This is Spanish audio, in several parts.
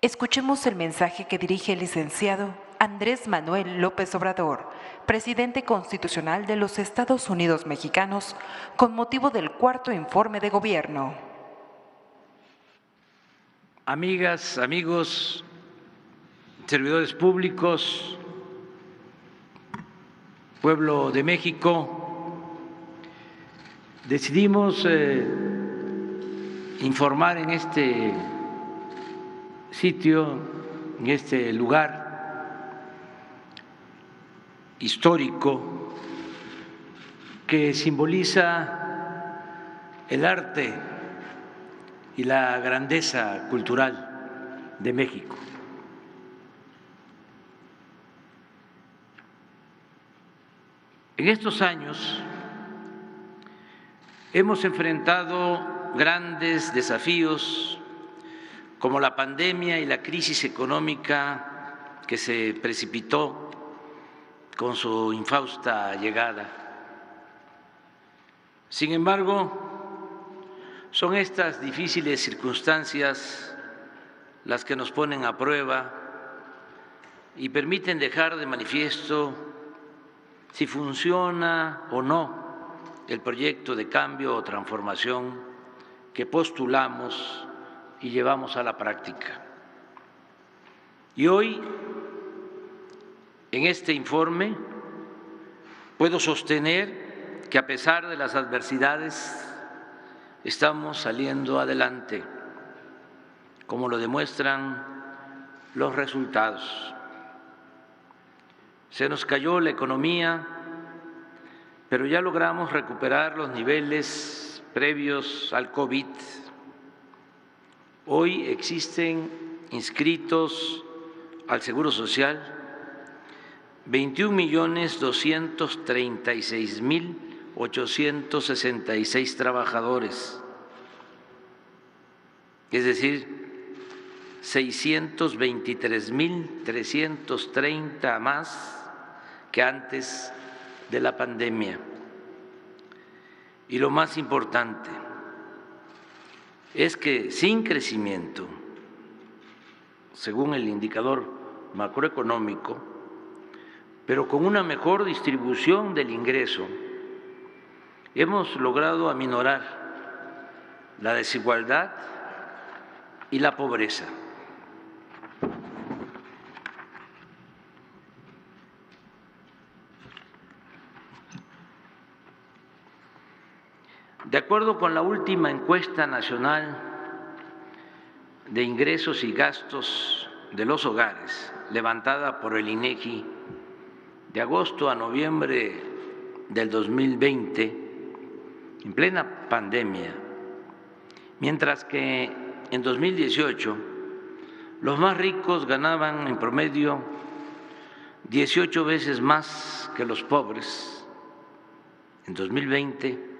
Escuchemos el mensaje que dirige el licenciado Andrés Manuel López Obrador, presidente constitucional de los Estados Unidos mexicanos, con motivo del cuarto informe de gobierno. Amigas, amigos, servidores públicos, pueblo de México, decidimos informar en este sitio, en este lugar histórico que simboliza el arte y la grandeza cultural de México. En estos años hemos enfrentado grandes desafíos como la pandemia y la crisis económica que se precipitó con su infausta llegada. Sin embargo, son estas difíciles circunstancias las que nos ponen a prueba y permiten dejar de manifiesto si funciona o no el proyecto de cambio o transformación que postulamos y llevamos a la práctica. Y hoy, en este informe, puedo sostener que a pesar de las adversidades estamos saliendo adelante, como lo demuestran los resultados. Se nos cayó la economía, pero ya logramos recuperar los niveles previos al COVID. Hoy existen inscritos al Seguro Social 21.236.866 trabajadores, es decir, 623.330 más que antes de la pandemia. Y lo más importante es que sin crecimiento, según el indicador macroeconómico, pero con una mejor distribución del ingreso, hemos logrado aminorar la desigualdad y la pobreza. De acuerdo con la última encuesta nacional de ingresos y gastos de los hogares, levantada por el INEGI de agosto a noviembre del 2020, en plena pandemia, mientras que en 2018 los más ricos ganaban en promedio 18 veces más que los pobres, en 2020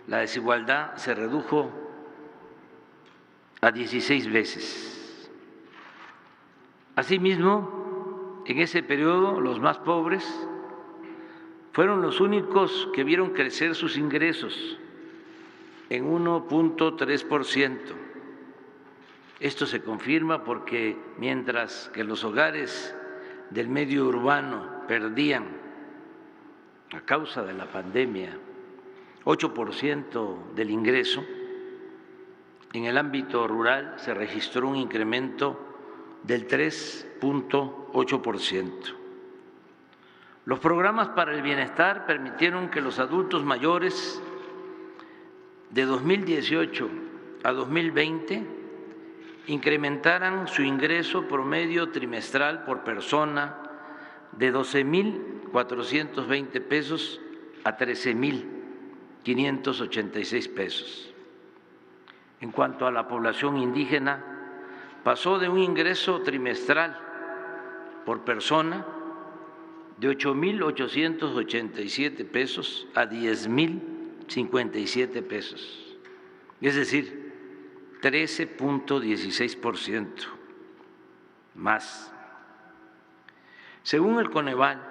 la desigualdad se redujo a 16 veces. Asimismo, en ese periodo, los más pobres fueron los únicos que vieron crecer sus ingresos en 1.3%. Esto se confirma porque mientras que los hogares del medio urbano perdían, a causa de la pandemia, 8% del ingreso, en el ámbito rural se registró un incremento del 3.8%. Los programas para el bienestar permitieron que los adultos mayores de 2018 a 2020 incrementaran su ingreso promedio trimestral por persona de 12.420 pesos a 13.586 pesos. En cuanto a la población indígena, pasó de un ingreso trimestral por persona de 8.887 pesos a 10.057 pesos, es decir, 13.16% más. Según el Coneval,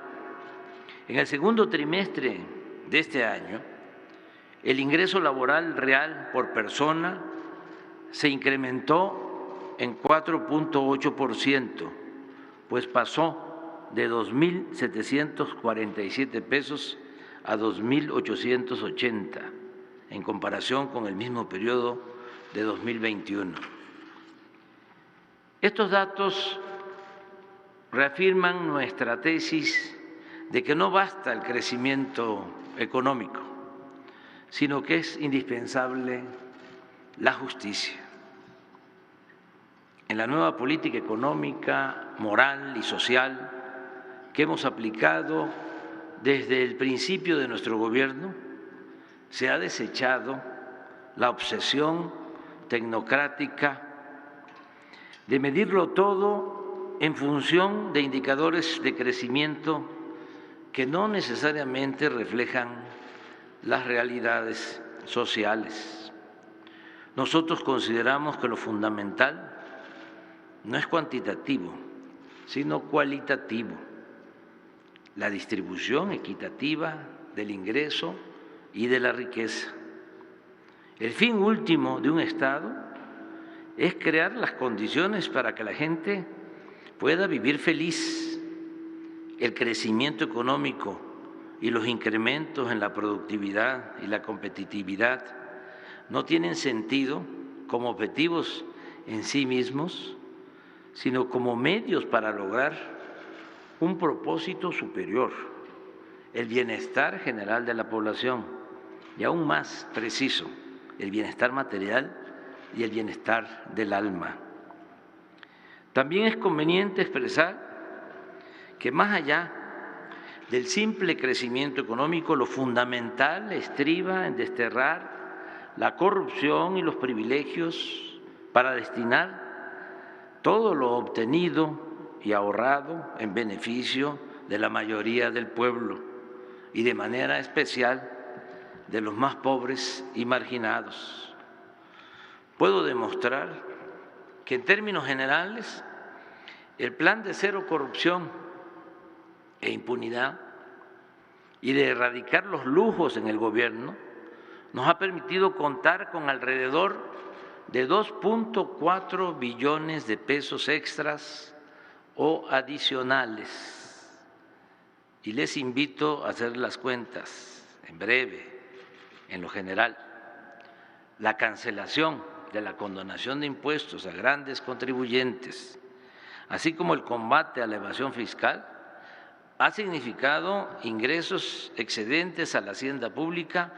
en el segundo trimestre de este año, el ingreso laboral real por persona se incrementó en 4.8%, pues pasó de 2.747 pesos a 2.880 en comparación con el mismo periodo de 2021. Estos datos reafirman nuestra tesis de que no basta el crecimiento económico, sino que es indispensable la justicia. En la nueva política económica, moral y social que hemos aplicado desde el principio de nuestro gobierno, se ha desechado la obsesión tecnocrática de medirlo todo en función de indicadores de crecimiento que no necesariamente reflejan las realidades sociales. Nosotros consideramos que lo fundamental no es cuantitativo, sino cualitativo. La distribución equitativa del ingreso y de la riqueza. El fin último de un Estado es crear las condiciones para que la gente pueda vivir feliz. El crecimiento económico y los incrementos en la productividad y la competitividad no tienen sentido como objetivos en sí mismos, sino como medios para lograr un propósito superior, el bienestar general de la población y aún más preciso, el bienestar material y el bienestar del alma. También es conveniente expresar que más allá del simple crecimiento económico, lo fundamental estriba en desterrar la corrupción y los privilegios para destinar todo lo obtenido y ahorrado en beneficio de la mayoría del pueblo y de manera especial de los más pobres y marginados. Puedo demostrar que en términos generales el plan de cero corrupción e impunidad y de erradicar los lujos en el gobierno nos ha permitido contar con alrededor de 2.4 billones de pesos extras o adicionales. Y les invito a hacer las cuentas en breve, en lo general. La cancelación de la condonación de impuestos a grandes contribuyentes, así como el combate a la evasión fiscal, ha significado ingresos excedentes a la hacienda pública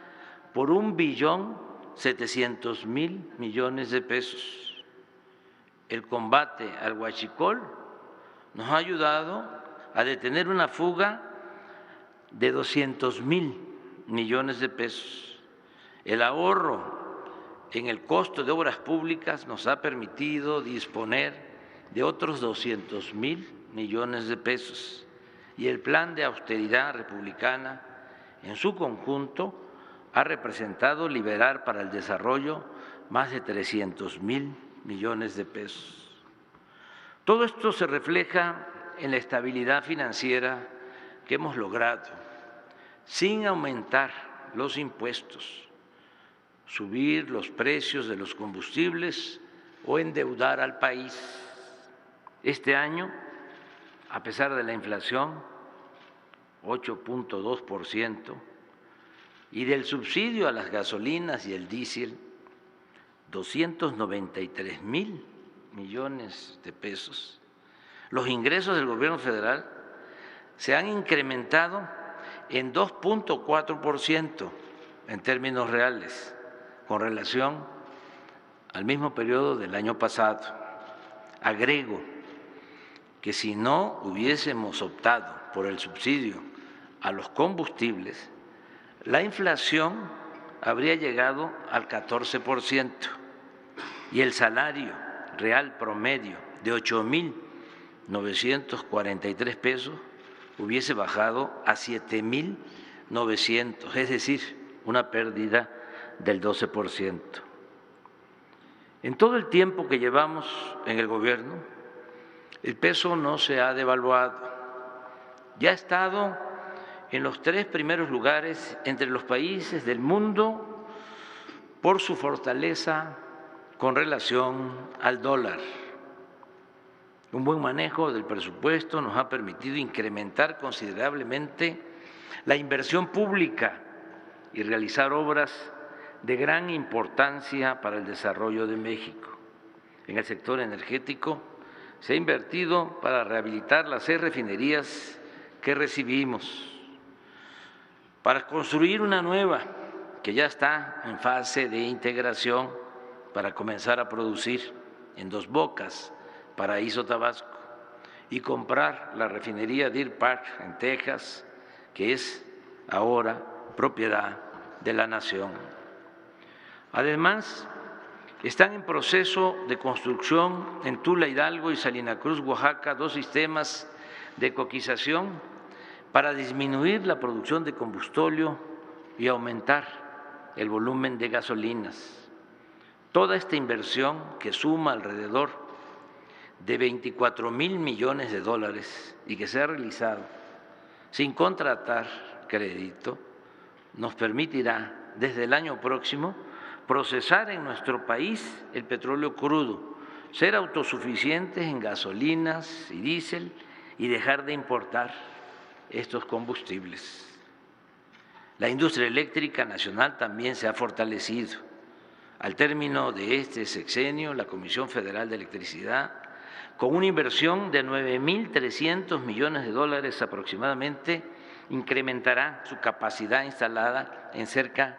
por 1.700.000 millones de pesos. El combate al huachicol nos ha ayudado a detener una fuga de 200.000 millones de pesos. El ahorro en el costo de obras públicas nos ha permitido disponer de otros 200.000 millones de pesos. Y el plan de austeridad republicana en su conjunto ha representado liberar para el desarrollo más de 300.000 millones de pesos. Todo esto se refleja en la estabilidad financiera que hemos logrado, sin aumentar los impuestos, subir los precios de los combustibles o endeudar al país. Este año, a pesar de la inflación, 8.2%, y del subsidio a las gasolinas y el diésel, 293.000 millones de pesos, los ingresos del gobierno federal se han incrementado en 2.4% en términos reales con relación al mismo periodo del año pasado. Agrego que si no hubiésemos optado por el subsidio a los combustibles, la inflación habría llegado al 14% y el salario real promedio de 8.943 pesos hubiese bajado a 7.900, es decir, una pérdida del 12%. En todo el tiempo que llevamos en el gobierno, el peso no se ha devaluado. Ya ha estado en los 3 primeros lugares entre los países del mundo por su fortaleza con relación al dólar. Un buen manejo del presupuesto nos ha permitido incrementar considerablemente la inversión pública y realizar obras de gran importancia para el desarrollo de México. En el sector energético se ha invertido para rehabilitar las 6 refinerías que recibimos, para construir una nueva que ya está en fase de integración para comenzar a producir en Dos Bocas, Paraíso, Tabasco, y comprar la refinería Deer Park en Texas, que es ahora propiedad de la nación. Además, están en proceso de construcción en Tula, Hidalgo y Salina Cruz, Oaxaca, 2 sistemas de coquización para disminuir la producción de combustóleo y aumentar el volumen de gasolinas. Toda esta inversión, que suma alrededor de 24,000 millones de dólares y que se ha realizado sin contratar crédito, nos permitirá desde el año próximo procesar en nuestro país el petróleo crudo, ser autosuficientes en gasolinas y diésel y dejar de importar estos combustibles. La industria eléctrica nacional también se ha fortalecido. Al término de este sexenio, la Comisión Federal de Electricidad, con una inversión de 9,300 millones de dólares aproximadamente, incrementará su capacidad instalada en cerca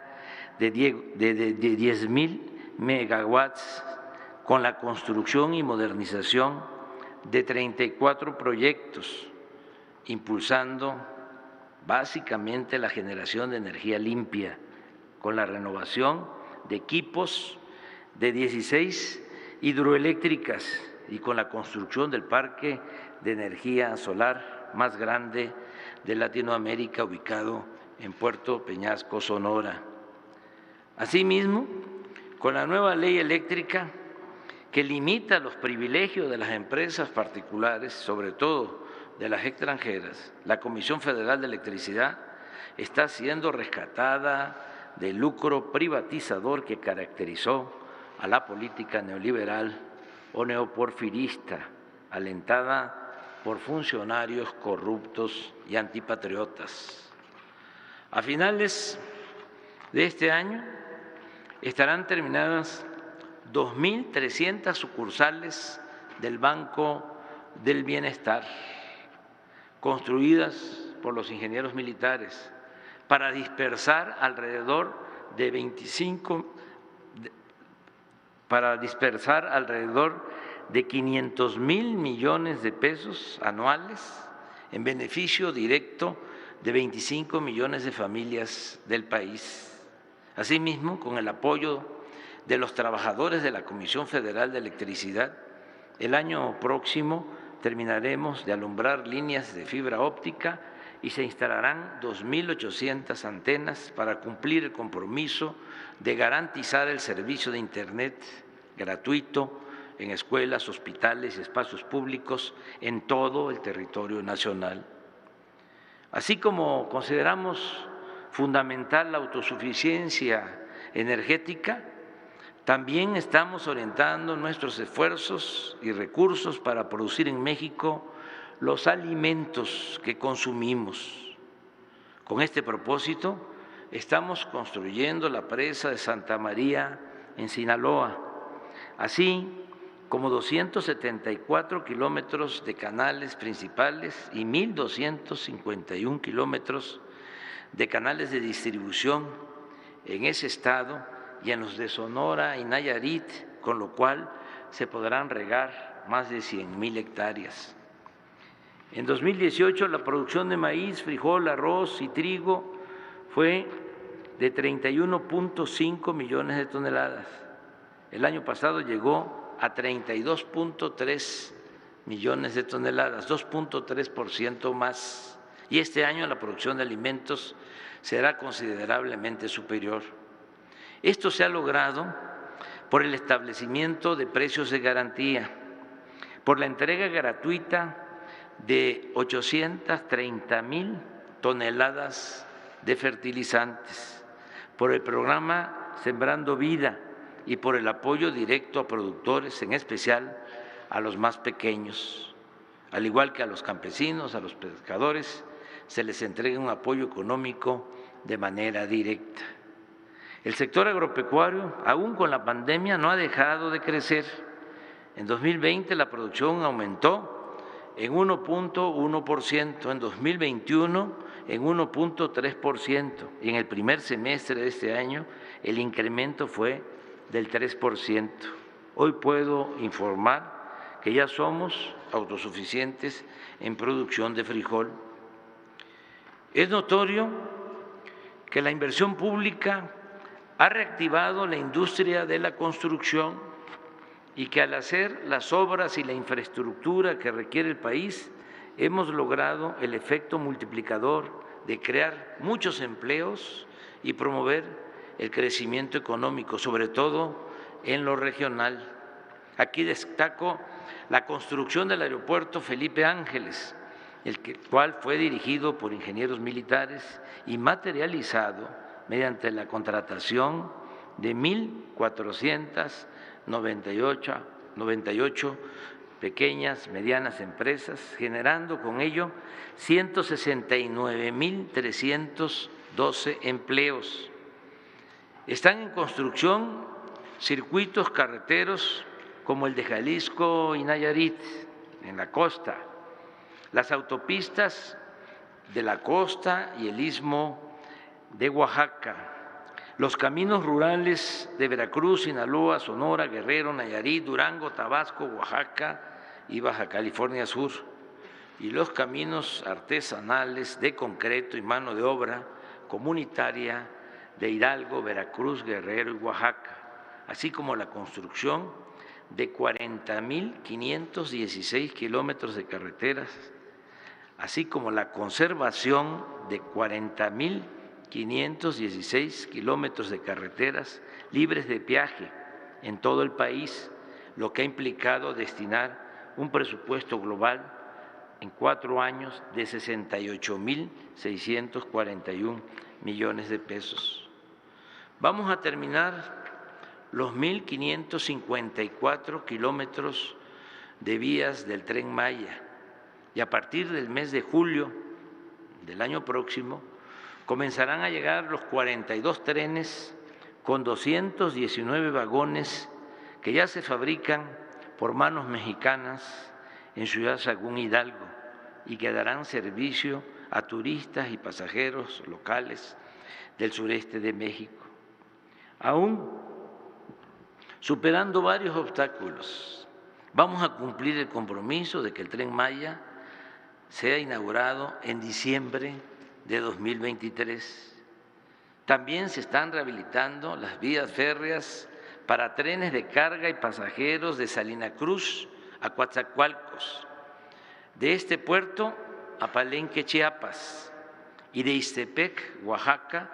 de 10,000 megawatts con la construcción y modernización de 34 proyectos, impulsando básicamente la generación de energía limpia con la renovación de equipos de 16 hidroeléctricas y con la construcción del parque de energía solar más grande de Latinoamérica, ubicado en Puerto Peñasco, Sonora. Asimismo, con la nueva ley eléctrica que limita los privilegios de las empresas particulares, sobre todo de las extranjeras, la Comisión Federal de Electricidad está siendo rescatada del lucro privatizador que caracterizó a la política neoliberal o neoporfirista, alentada por funcionarios corruptos y antipatriotas. A finales de este año estarán terminadas 2,300 sucursales del Banco del Bienestar, construidas por los ingenieros militares para dispersar alrededor de 500,000 millones de pesos anuales en beneficio directo de 25 millones de familias del país. Asimismo, con el apoyo de los trabajadores de la Comisión Federal de Electricidad, el año próximo terminaremos de alumbrar líneas de fibra óptica y se instalarán 2,800 antenas para cumplir el compromiso de garantizar el servicio de Internet gratuito en escuelas, hospitales y espacios públicos en todo el territorio nacional. Así como consideramos fundamental la autosuficiencia energética, también estamos orientando nuestros esfuerzos y recursos para producir en México los alimentos que consumimos. Con este propósito, estamos construyendo la presa de Santa María en Sinaloa, así como 274 kilómetros de canales principales y 1,251 kilómetros de canales de distribución en ese estado y en los de Sonora y Nayarit, con lo cual se podrán regar más de 100,000 hectáreas. En 2018 la producción de maíz, frijol, arroz y trigo fue de 31,5 millones de toneladas. El año pasado llegó a 32,3 millones de toneladas, 2,3% más. Y este año la producción de alimentos será considerablemente superior. Esto se ha logrado por el establecimiento de precios de garantía, por la entrega gratuita de 830,000 toneladas de fertilizantes, por el programa Sembrando Vida y por el apoyo directo a productores, en especial a los más pequeños, al igual que a los campesinos, a los pescadores, se les entrega un apoyo económico de manera directa. El sector agropecuario, aún con la pandemia, no ha dejado de crecer. En 2020 la producción aumentó en 1.1%, en 2021 en 1.3%, y en el primer semestre de este año el incremento fue del 3%. Hoy puedo informar que ya somos autosuficientes en producción de frijol. Es notorio que la inversión pública ha reactivado la industria de la construcción y que al hacer las obras y la infraestructura que requiere el país, hemos logrado el efecto multiplicador de crear muchos empleos y promover el crecimiento económico, sobre todo en lo regional. Aquí destaco la construcción del aeropuerto Felipe Ángeles, el cual fue dirigido por ingenieros militares y materializado mediante la contratación de 1,498 pequeñas, medianas empresas, generando con ello 169,312 empleos. Están en construcción circuitos carreteros como el de Jalisco y Nayarit, en la costa, las autopistas de la costa y el istmo de Oaxaca, los caminos rurales de Veracruz, Sinaloa, Sonora, Guerrero, Nayarit, Durango, Tabasco, Oaxaca y Baja California Sur, y los caminos artesanales de concreto y mano de obra comunitaria de Hidalgo, Veracruz, Guerrero y Oaxaca, así como la construcción de 40,516 kilómetros de carreteras, así como la conservación de 40,516 kilómetros de carreteras libres de peaje en todo el país, lo que ha implicado destinar un presupuesto global en 4 años de 68,641 millones de pesos. Vamos a terminar los 1,554 kilómetros de vías del Tren Maya, y a partir del mes de julio del año próximo comenzarán a llegar los 42 trenes con 219 vagones que ya se fabrican por manos mexicanas en Ciudad Sagún, Hidalgo, y que darán servicio a turistas y pasajeros locales del sureste de México. Aún superando varios obstáculos, vamos a cumplir el compromiso de que el Tren Maya sea inaugurado en diciembre de 2023. También se están rehabilitando las vías férreas para trenes de carga y pasajeros de Salina Cruz a Coatzacoalcos, de este puerto a Palenque, Chiapas, y de Ixtepec, Oaxaca,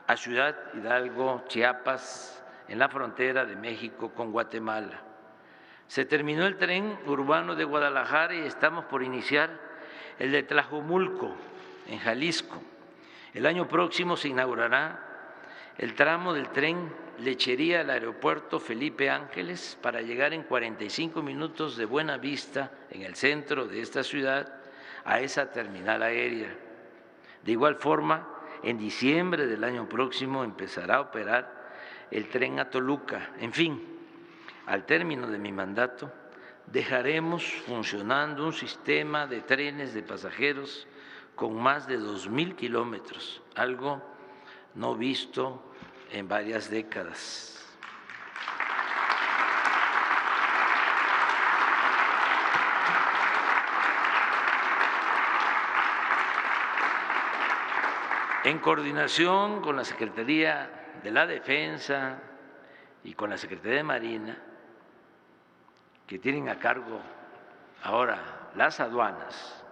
a Ciudad Hidalgo, Chiapas, en la frontera de México con Guatemala. Se terminó el tren urbano de Guadalajara y estamos por iniciar el de Tlajomulco, en Jalisco. El año próximo se inaugurará el tramo del tren Lechería al aeropuerto Felipe Ángeles para llegar en 45 minutos de Buenavista, en el centro de esta ciudad, a esa terminal aérea. De igual forma, en diciembre del año próximo empezará a operar el tren a Toluca. En fin, al término de mi mandato, dejaremos funcionando un sistema de trenes de pasajeros con más de 2,000 kilómetros, algo no visto en varias décadas. En coordinación con la Secretaría de la Defensa y con la Secretaría de Marina, que tienen a cargo ahora las aduanas,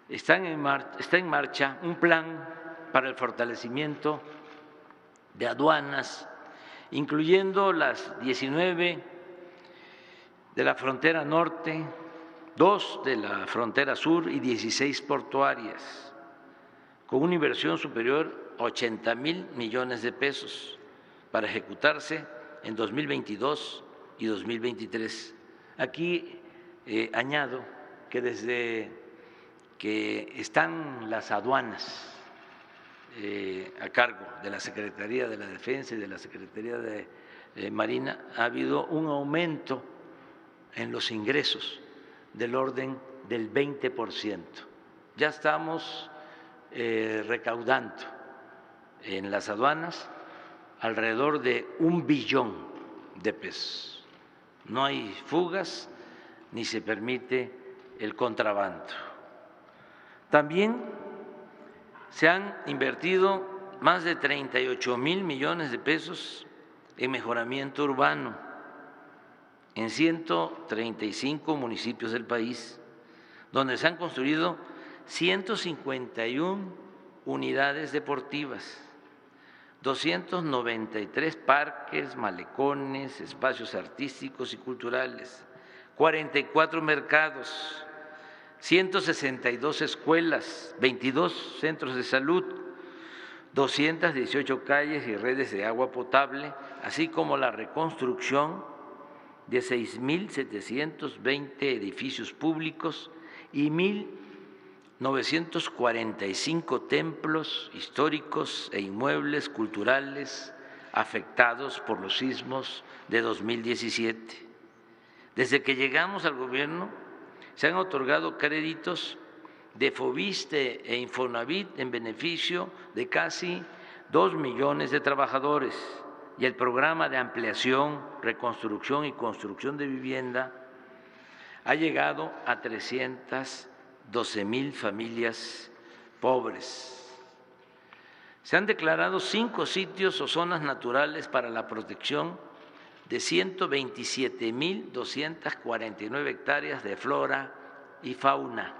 está en marcha un plan para el fortalecimiento de aduanas, incluyendo las 19 de la frontera norte, 2 de la frontera sur y 16 portuarias, con una inversión superior a 80,000 millones de pesos para ejecutarse en 2022 y 2023. Aquí añado que desde que están las aduanas a cargo de la Secretaría de la Defensa y de la Secretaría de Marina, ha habido un aumento en los ingresos del orden del 20%. Ya estamos recaudando en las aduanas alrededor de 1 billón de pesos. No hay fugas ni se permite el contrabando. También se han invertido más de 38,000 millones de pesos en mejoramiento urbano en 135 municipios del país, donde se han construido 151 unidades deportivas, 293 parques, malecones, espacios artísticos y culturales, 44 mercados, 162 escuelas, 22 centros de salud, 218 calles y redes de agua potable, así como la reconstrucción de 6.720 edificios públicos y 1.945 templos históricos e inmuebles culturales afectados por los sismos de 2017. Desde que llegamos al gobierno, se han otorgado créditos de Foviste e Infonavit en beneficio de casi 2 millones de trabajadores, y el programa de ampliación, reconstrucción y construcción de vivienda ha llegado a 312,000 familias pobres. Se han declarado 5 sitios o zonas naturales para la protección de 127,249 hectáreas de flora y fauna,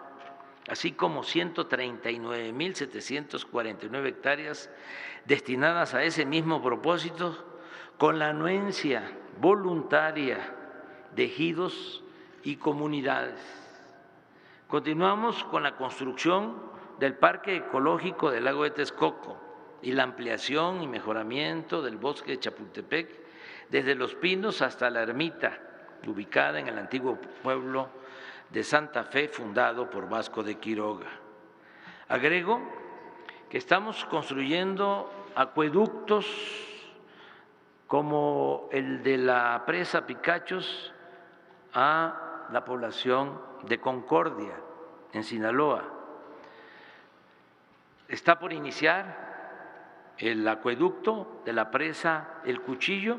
así como 139,749 hectáreas destinadas a ese mismo propósito, con la anuencia voluntaria de ejidos y comunidades. Continuamos con la construcción del Parque Ecológico del Lago de Texcoco y la ampliación y mejoramiento del bosque de Chapultepec, desde Los Pinos hasta La Ermita, ubicada en el antiguo pueblo de Santa Fe, fundado por Vasco de Quiroga. Agrego que estamos construyendo acueductos como el de la presa Picachos a la población de Concordia, en Sinaloa. Está por iniciar el acueducto de la presa El Cuchillo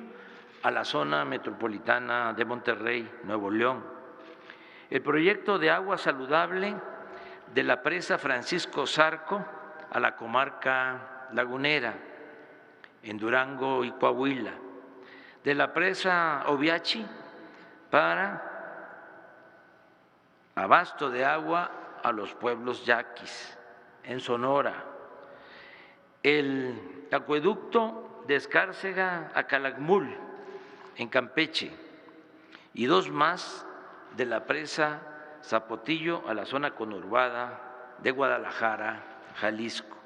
a la zona metropolitana de Monterrey, Nuevo León. El proyecto de agua saludable de la presa Francisco Zarco a la comarca lagunera, en Durango y Coahuila, de la presa Oviachi para abasto de agua a los pueblos yaquis, en Sonora, el acueducto de Escárcega a Calakmul, en Campeche, y 2 más de la presa Zapotillo a la zona conurbada de Guadalajara, Jalisco.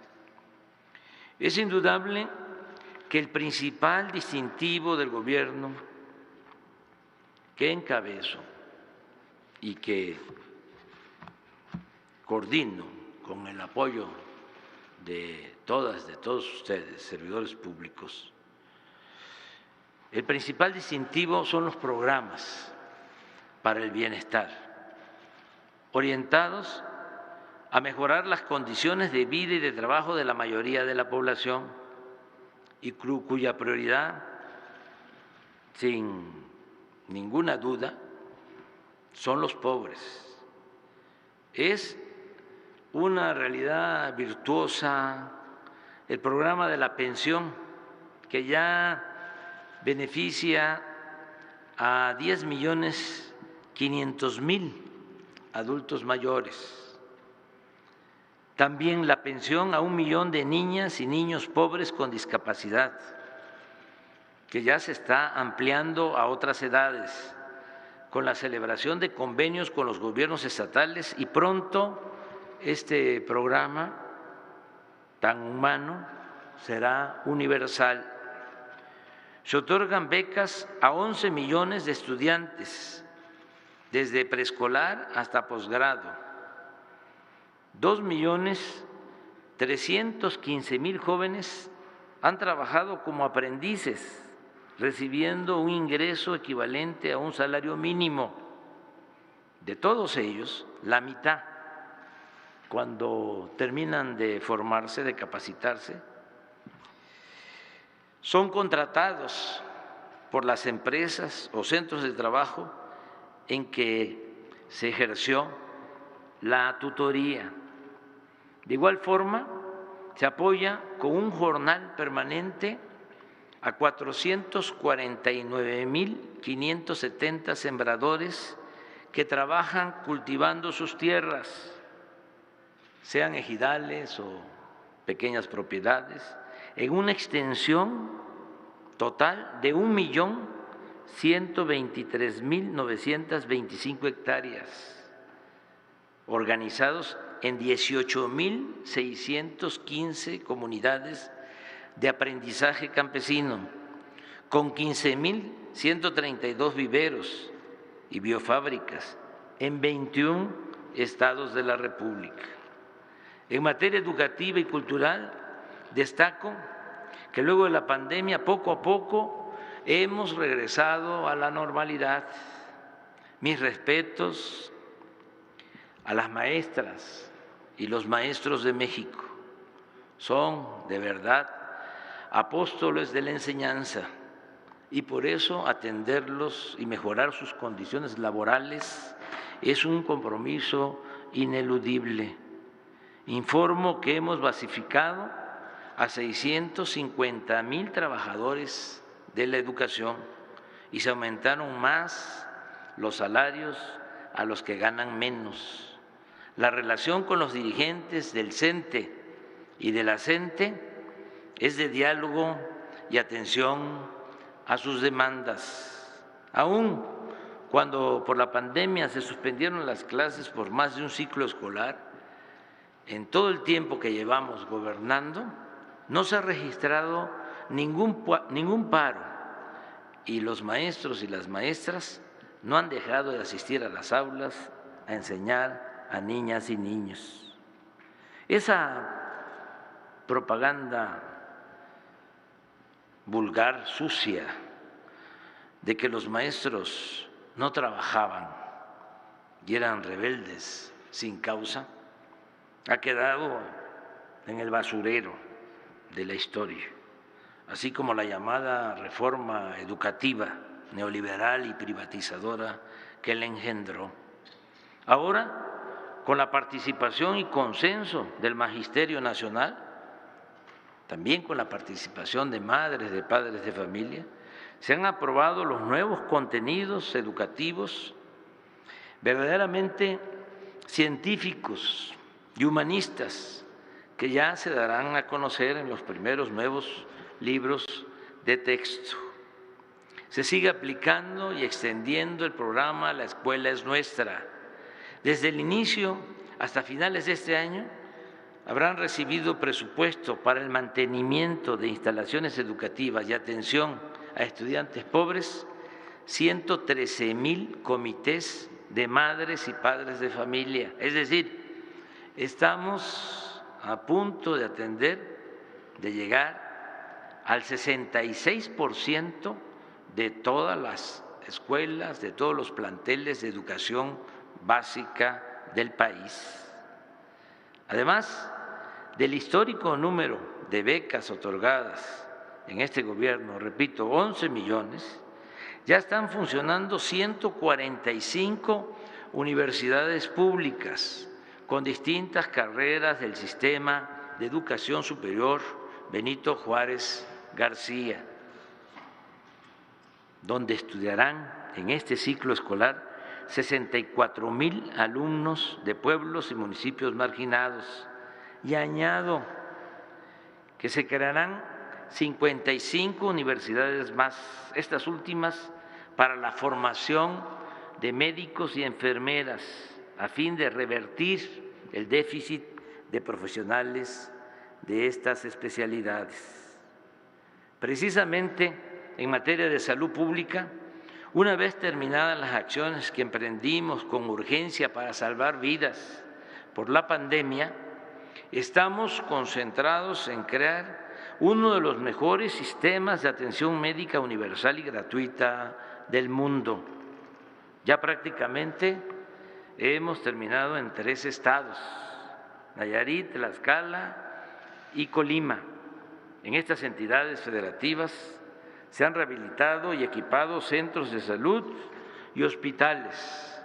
Es indudable que el principal distintivo del gobierno que encabezo y que coordino con el apoyo de todas, de todos ustedes, servidores públicos, el principal distintivo son los programas para el bienestar, orientados a mejorar las condiciones de vida y de trabajo de la mayoría de la población y cuya prioridad, sin ninguna duda, son los pobres. Es una realidad virtuosa el programa de la pensión, que ya beneficia a 10,500,000 adultos mayores. También la pensión a 1 millón de niñas y niños pobres con discapacidad, que ya se está ampliando a otras edades, con la celebración de convenios con los gobiernos estatales, y pronto este programa tan humano será universal. Se otorgan becas a 11 millones de estudiantes desde preescolar hasta posgrado. 2.315.000 jóvenes han trabajado como aprendices, recibiendo un ingreso equivalente a un salario mínimo. De todos ellos, la mitad, cuando terminan de formarse, de capacitarse, son contratados por las empresas o centros de trabajo en que se ejerció la tutoría. De igual forma, se apoya con un jornal permanente a 449.570 sembradores que trabajan cultivando sus tierras, sean ejidales o pequeñas propiedades, en una extensión total de 1.123.925 hectáreas, organizados en 18.615 comunidades de aprendizaje campesino, con 15.132 viveros y biofábricas en 21 estados de la República. En materia educativa y cultural, destaco que luego de la pandemia, poco a poco, hemos regresado a la normalidad. Mis respetos a las maestras y los maestros de México. Son, de verdad, apóstoles de la enseñanza y por eso atenderlos y mejorar sus condiciones laborales es un compromiso ineludible. Informo que hemos basificado a 650,000 trabajadores de la educación y se aumentaron más los salarios a los que ganan menos. La relación con los dirigentes del CENTE y de la CENTE es de diálogo y atención a sus demandas. Aún cuando por la pandemia se suspendieron las clases por más de un ciclo escolar, en todo el tiempo que llevamos gobernando, no se ha registrado ningún paro y los maestros y las maestras no han dejado de asistir a las aulas a enseñar a niñas y niños. Esa propaganda vulgar, sucia, de que los maestros no trabajaban y eran rebeldes sin causa, ha quedado en el basurero de la historia, así como la llamada reforma educativa neoliberal y privatizadora que la engendró. Ahora, con la participación y consenso del Magisterio Nacional, también con la participación de madres, de padres de familia, se han aprobado los nuevos contenidos educativos verdaderamente científicos y humanistas que ya se darán a conocer en los primeros nuevos libros de texto. Se sigue aplicando y extendiendo el programa La Escuela es Nuestra. Desde el inicio hasta finales de este año habrán recibido presupuesto para el mantenimiento de instalaciones educativas y atención a estudiantes pobres 113,000 comités de madres y padres de familia. Es decir, estamos a punto de atender, de llegar al 66% de todas las escuelas, de todos los planteles de educación básica del país. Además del histórico número de becas otorgadas en este gobierno, repito, 11 millones, ya están funcionando 145 universidades públicas con distintas carreras del sistema de educación superior Benito Juárez García, donde estudiarán en este ciclo escolar 64,000 alumnos de pueblos y municipios marginados. Y añado que se crearán 55 universidades más, estas últimas para la formación de médicos y enfermeras, a fin de revertir el déficit de profesionales de estas especialidades. Precisamente en materia de salud pública, Una vez terminadas las acciones que emprendimos con urgencia para salvar vidas por la pandemia, estamos concentrados en crear uno de los mejores sistemas de atención médica universal y gratuita del mundo. Ya prácticamente hemos terminado en 3 estados, Nayarit, Tlaxcala y Colima. En estas entidades federativas se han rehabilitado y equipado centros de salud y hospitales.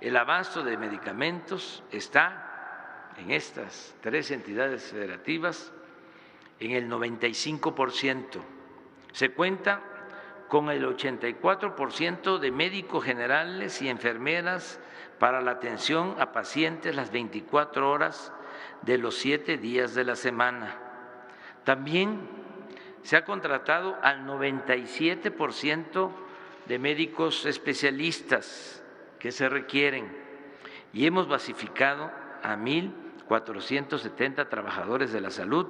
El abasto de medicamentos está en estas 3 entidades federativas en el 95%. Se cuenta con el 84% de médicos generales y enfermeras para la atención a pacientes las 24 horas de los 7 días de la semana. También se ha contratado al 97% de médicos especialistas que se requieren y hemos basificado a 1,470 trabajadores de la salud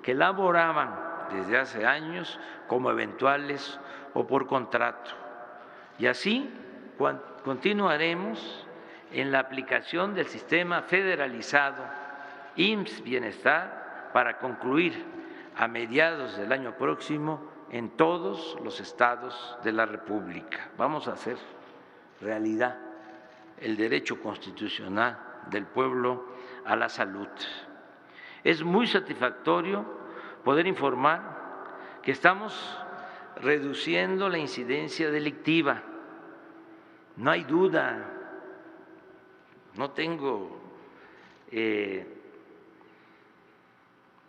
que laboraban desde hace años como eventuales o por contrato. Y así continuaremos en la aplicación del sistema federalizado IMSS Bienestar para concluir a mediados del año próximo en todos los estados de la República. Vamos a hacer realidad el derecho constitucional del pueblo a la salud. Es muy satisfactorio poder informar que estamos reduciendo la incidencia delictiva. No hay duda, no tengo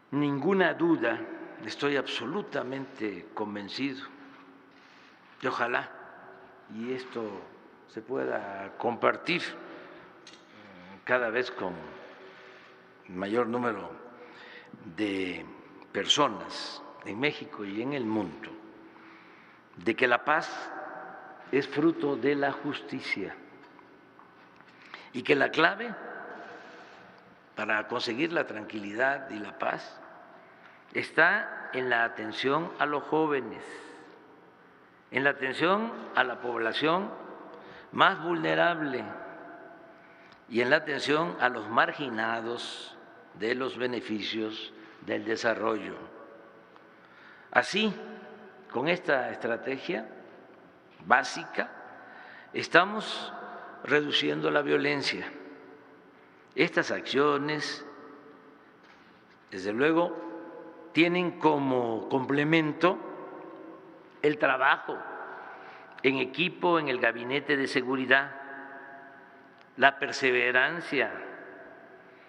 ninguna duda, estoy absolutamente convencido y ojalá y esto se pueda compartir cada vez con mayor número de personas en México y en el mundo, de que la paz es fruto de la justicia y que la clave para conseguir la tranquilidad y la paz está en la atención a los jóvenes, en la atención a la población más vulnerable y en la atención a los marginados de los beneficios del desarrollo. Así, con esta estrategia básica, estamos reduciendo la violencia. Estas acciones, desde luego, tienen como complemento el trabajo en equipo en el Gabinete de Seguridad, la perseverancia,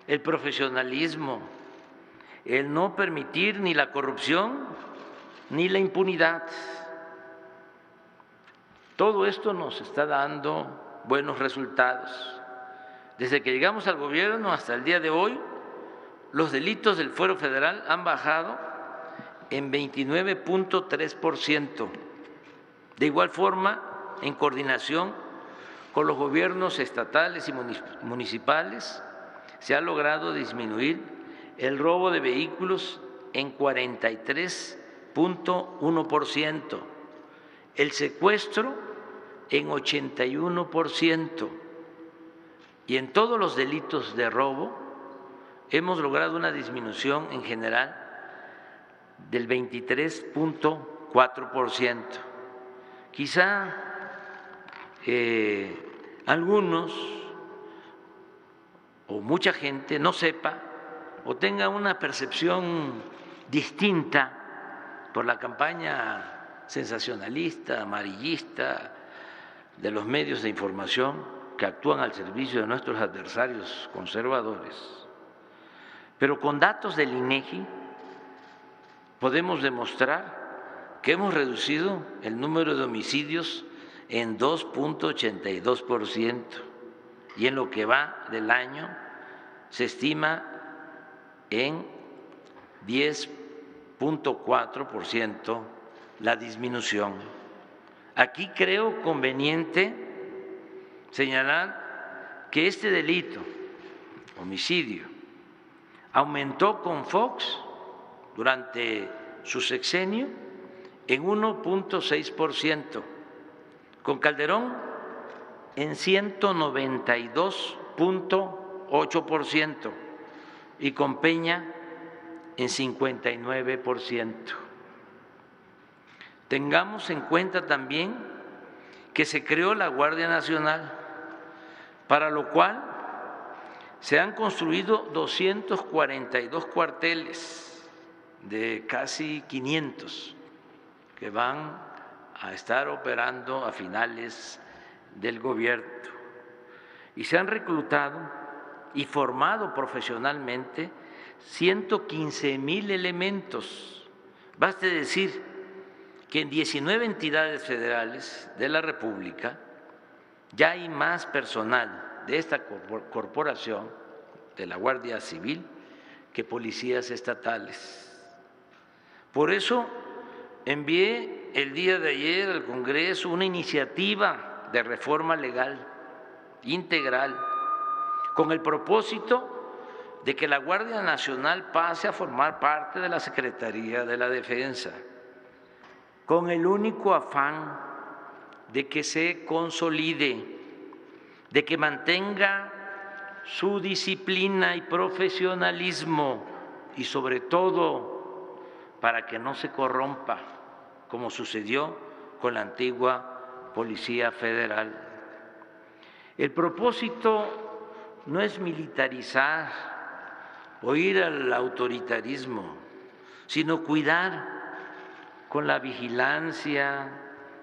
el profesionalismo, el no permitir ni la corrupción ni la impunidad. Todo esto nos está dando buenos resultados. Desde que llegamos al gobierno hasta el día de hoy, los delitos del fuero federal han bajado en 29.3%. De igual forma, en coordinación con los gobiernos estatales y municipales, se ha logrado disminuir el robo de vehículos en 43.1%, el secuestro en 81%, y en todos los delitos de robo hemos logrado una disminución en general del 23.4%. Quizá algunos o mucha gente no sepa o tenga una percepción distinta por la campaña sensacionalista, amarillista de los medios de información que actúan al servicio de nuestros adversarios conservadores. Pero con datos del INEGI podemos demostrar que hemos reducido el número de homicidios en 2.82% y en lo que va del año se estima en 10.4% la disminución. Aquí creo conveniente señalar que este delito, homicidio, aumentó con Fox durante su sexenio en 1.6%, con Calderón en 192.8% y con Peña en 59%. Tengamos en cuenta también que se creó la Guardia Nacional, para lo cual se han construido 242 cuarteles de casi 500 que van a estar operando a finales del gobierno. Y se han reclutado y formado profesionalmente 115,000 elementos. Baste decir que en 19 entidades federales de la República ya hay más personal de esta corporación, de la Guardia Civil, que policías estatales. Por eso envié el día de ayer al Congreso una iniciativa de reforma legal integral con el propósito de que la Guardia Nacional pase a formar parte de la Secretaría de la Defensa, con el único afán de que se consolide, de que mantenga su disciplina y profesionalismo y sobre todo para que no se corrompa, como sucedió con la antigua Policía Federal. El propósito no es militarizar o ir al autoritarismo, sino cuidar con la vigilancia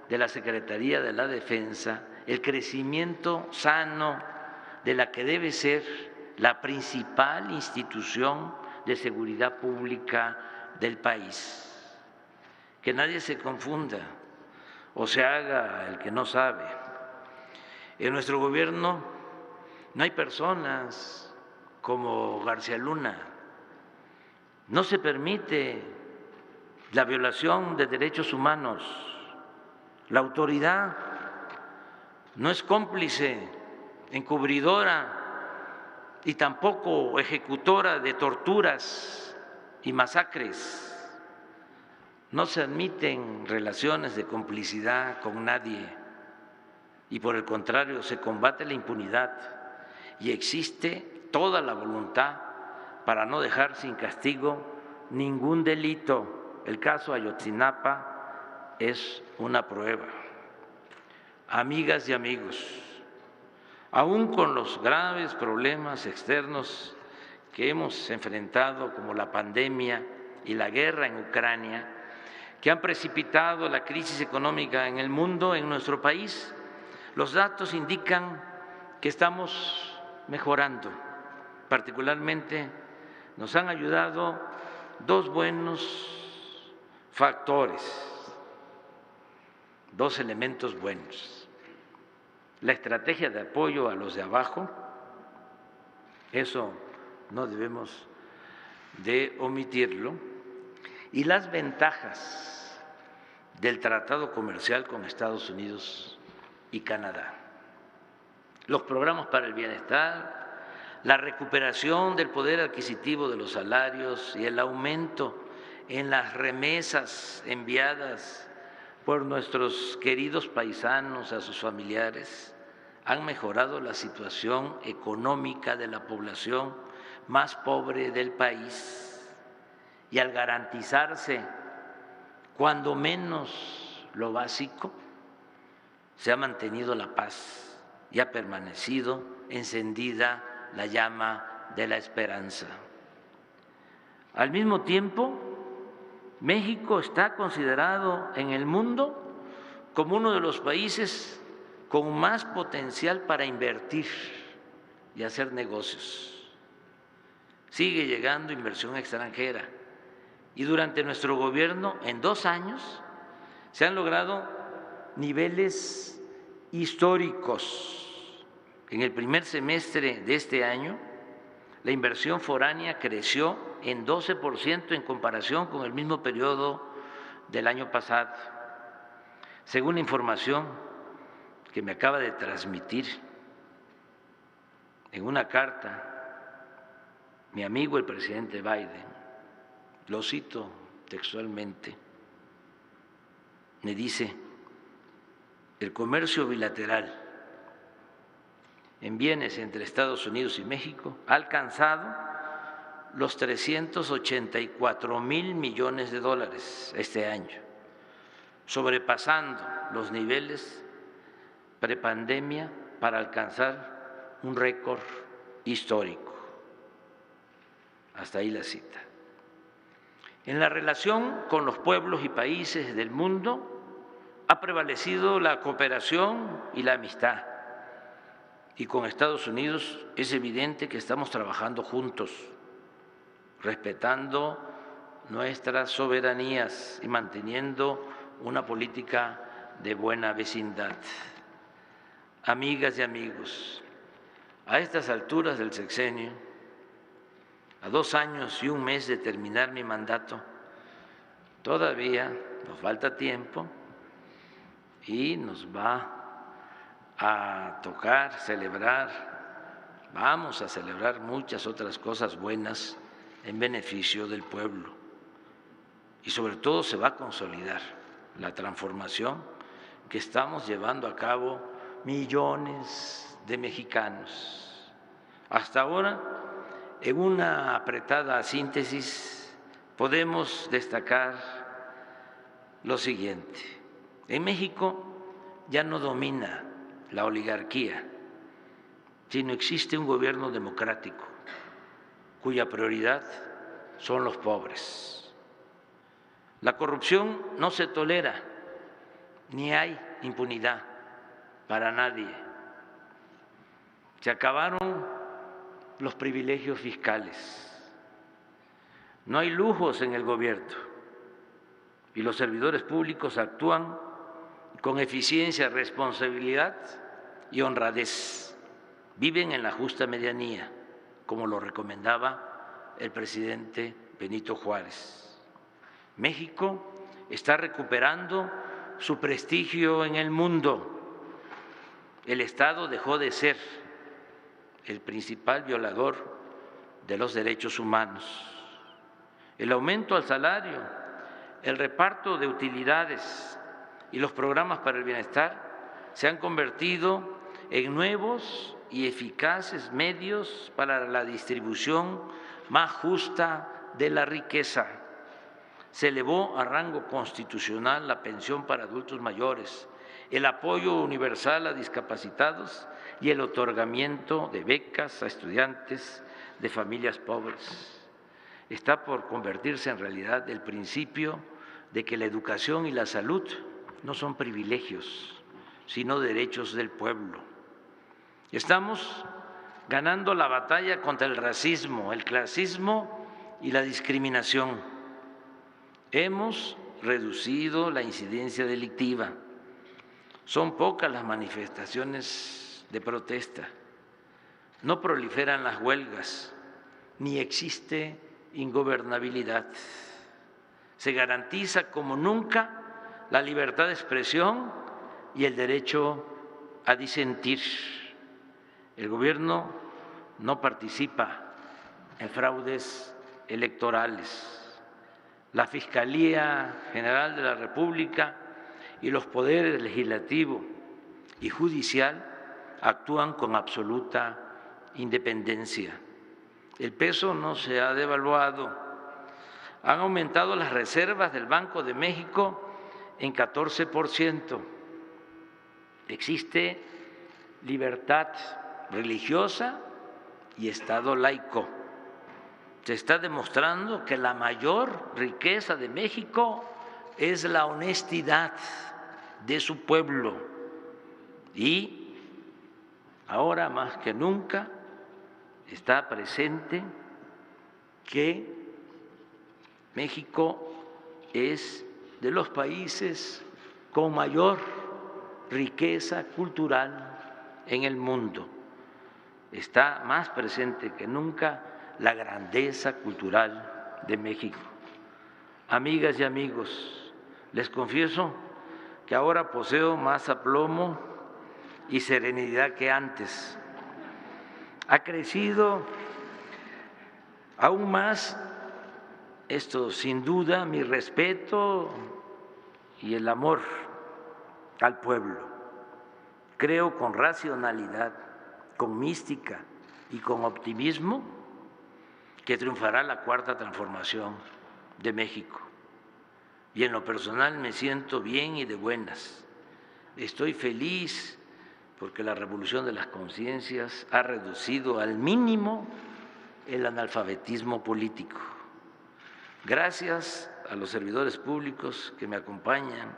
de la Secretaría de la Defensa el crecimiento sano de la que debe ser la principal institución de seguridad pública del país. Que nadie se confunda o se haga el que no sabe. En nuestro gobierno no hay personas como García Luna. No se permite la violación de derechos humanos. La autoridad no es cómplice, encubridora y tampoco ejecutora de torturas y masacres. No se admiten relaciones de complicidad con nadie y por el contrario se combate la impunidad y existe toda la voluntad para no dejar sin castigo ningún delito. El caso Ayotzinapa es una prueba. Amigas y amigos, aún con los graves problemas externos que hemos enfrentado, como la pandemia y la guerra en Ucrania, que han precipitado la crisis económica en el mundo, en nuestro país, los datos indican que estamos mejorando. Particularmente nos han ayudado dos buenos factores, dos elementos buenos. La estrategia de apoyo a los de abajo, eso no debemos de omitirlo, y las ventajas del tratado comercial con Estados Unidos y Canadá. Los programas para el bienestar, la recuperación del poder adquisitivo de los salarios y el aumento en las remesas enviadas por nuestros queridos paisanos a sus familiares han mejorado la situación económica de la población más pobre del país. Y al garantizarse cuando menos lo básico, se ha mantenido la paz y ha permanecido encendida la llama de la esperanza. Al mismo tiempo, México está considerado en el mundo como uno de los países con más potencial para invertir y hacer negocios. Sigue llegando inversión extranjera y durante nuestro gobierno, en 2 años, se han logrado niveles históricos. En el primer semestre de este año, la inversión foránea creció en 12% en comparación con el mismo periodo del año pasado. Según la información que me acaba de transmitir en una carta mi amigo el presidente Biden, lo cito textualmente, me dice el comercio bilateral en bienes entre Estados Unidos y México ha alcanzado los 384,000 millones de dólares este año, sobrepasando los niveles prepandemia para alcanzar un récord histórico. Hasta ahí la cita. En la relación con los pueblos y países del mundo ha prevalecido la cooperación y la amistad. Y con Estados Unidos es evidente que estamos trabajando juntos, respetando nuestras soberanías y manteniendo una política de buena vecindad. Amigas y amigos, a estas alturas del sexenio, a 2 años y 1 mes de terminar mi mandato, todavía nos falta tiempo y nos va a tocar celebrar, vamos a celebrar muchas otras cosas buenas en beneficio del pueblo. Y sobre todo se va a consolidar la transformación que estamos llevando a cabo millones de mexicanos. Hasta ahora, en una apretada síntesis, podemos destacar lo siguiente. En México ya no domina la oligarquía, sino existe un gobierno democrático cuya prioridad son los pobres. La corrupción no se tolera, ni hay impunidad para nadie. Se acabaron los privilegios fiscales. No hay lujos en el gobierno y los servidores públicos actúan con eficiencia, responsabilidad y honradez. Viven en la justa medianía, como lo recomendaba el presidente Benito Juárez. México está recuperando su prestigio en el mundo. El Estado dejó de ser el principal violador de los derechos humanos. El aumento al salario, el reparto de utilidades y los programas para el bienestar se han convertido en nuevos y eficaces medios para la distribución más justa de la riqueza. Se elevó a rango constitucional la pensión para adultos mayores, el apoyo universal a discapacitados y el otorgamiento de becas a estudiantes de familias pobres. Está por convertirse en realidad el principio de que la educación y la salud no son privilegios, sino derechos del pueblo. Estamos ganando la batalla contra el racismo, el clasismo y la discriminación. Hemos reducido la incidencia delictiva. Son pocas las manifestaciones de protesta. No proliferan las huelgas, ni existe ingobernabilidad. Se garantiza como nunca la libertad de expresión y el derecho a disentir. El gobierno no participa en fraudes electorales. La Fiscalía General de la República y los poderes legislativo y judicial actúan con absoluta independencia. El peso no se ha devaluado. Han aumentado las reservas del Banco de México en 14%. Existe libertad religiosa y Estado laico. Se está demostrando que la mayor riqueza de México es la honestidad de su pueblo y ahora más que nunca está presente que México es de los países con mayor riqueza cultural en el mundo. Está más presente que nunca la grandeza cultural de México. Amigas y amigos, les confieso que ahora poseo más aplomo y serenidad que antes. Ha crecido aún más, esto sin duda, mi respeto y el amor al pueblo. creo con racionalidad, con mística y con optimismo que triunfará la cuarta transformación de México. Y en lo personal me siento bien y de buenas. Estoy feliz porque la revolución de las conciencias ha reducido al mínimo el analfabetismo político. Gracias a los servidores públicos que me acompañan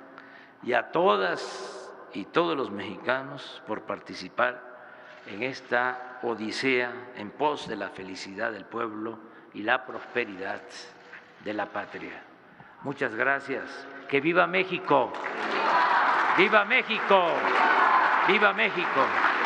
y a todas y todos los mexicanos por participar en esta odisea en pos de la felicidad del pueblo y la prosperidad de la patria. Muchas gracias. ¡Que viva México! ¡Viva México! ¡Viva México!